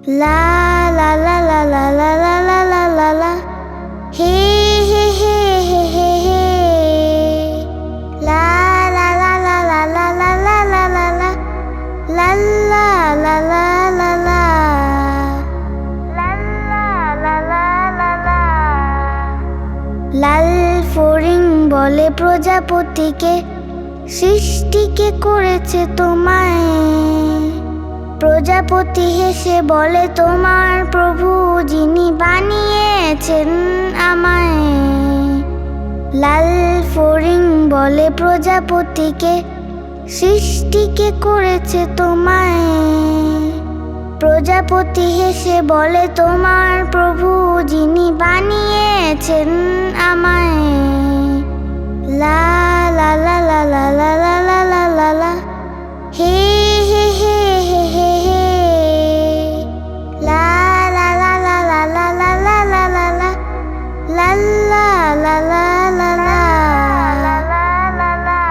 লা লা লা লা লা লা লা লা লা লা লা হে হে হে হে হে হে লা লা লা লা লা লা লা লা লা লা লা লা লা লা লা লা লাল ফড়িং বলে প্রজাপতিকে, সৃষ্টিকে করেছে তোমায়। প্রজাপতি হেসে বলে তোমার প্রভু যিনি বানিয়েছেন আমায়। লাল ফড়িং বলে প্রজাপতিকে, সৃষ্টিকে করেছে তোমায়। প্রজাপতি হেসে বলে তোমার প্রভু যিনি বানিয়েছেন আমায়। লা লা লা লা লা লা লা লা লা লা লা হে হে হে হে হে হে লা লা লা লা লা লা লা লা লা লা লা লা লা লা লা লা।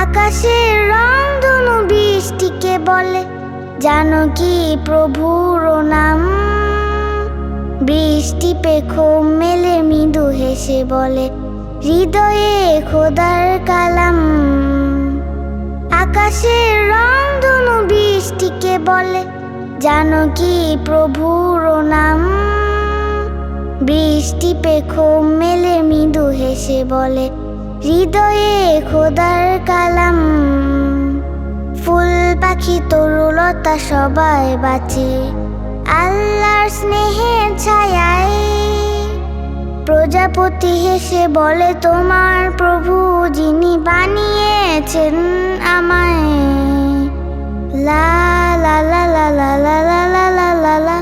আকাশের রংধনু বৃষ্টিকে বলে জানো কি প্রভুর নাম। বৃষ্টি পেখো মেলে মৃদু হেসে বলে হৃদয়ে খোদার কালাম। আকাশের রংধনু বৃষ্টিকে বলে জানো কি প্রভুর নাম। বৃষ্টি পেখো মেলে মৃদু হেসে বলে হৃদয়ে খোদার কালাম। ফুল পাখি তরুলতা সবাই বাঁচে আল্লাহর স্নেহের ছায়ায়। প্রজাপতি হেসে বলে তোমার প্রভু যিনি বানিয়েছেন আমায়। লা লা লা লা লা লা লা লা লা লা লা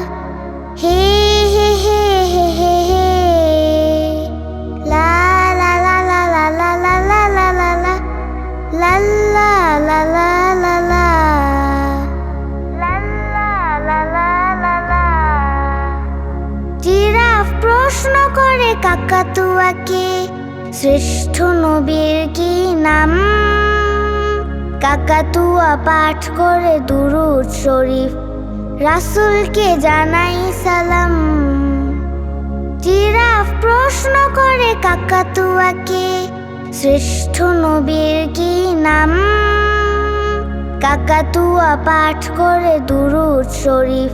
হে হে হে হে হে হে লা লা লা লা লা লা লা লা লা লা লা লা লা লা লা লা। জিরাফ প্রশ্ন করে কাকাতুয়াকে, শ্রেষ্ঠ নবীর কি নাম। কাকাতুয়া পাঠ করে দুরূদ শরীফ, রাসূলকে জানাই সালাম। জিরাফ প্রশ্ন করে কাকাতুয়াকে, শ্রেষ্ঠ নবীর কি নাম। কাকাতুয়া পাঠ করে দুরূদ শরীফ,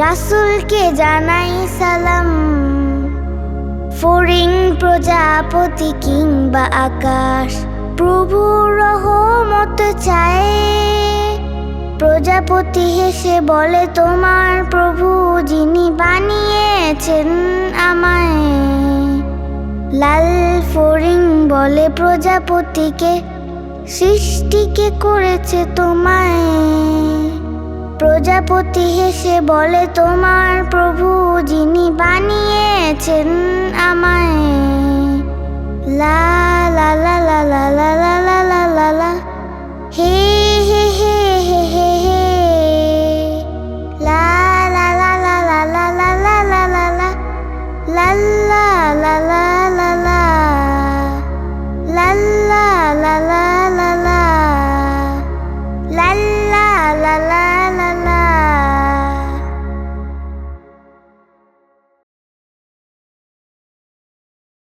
রাসূলকে জানাই সালাম। ফড়িং প্রজাপতি কিংবা আকাশ প্রভুর রহমত চায়। প্রজাপতি হেসে বলে তোমার প্রভু যিনি বানিয়েছেন আমায়। লাল ফড়িং বলে প্রজাপতিকে, সৃষ্টিকে করেছে তোমায়। প্রজাপতি হেসে বলে তোমার প্রভু যিনি বানিয়েছেন আমায়। লা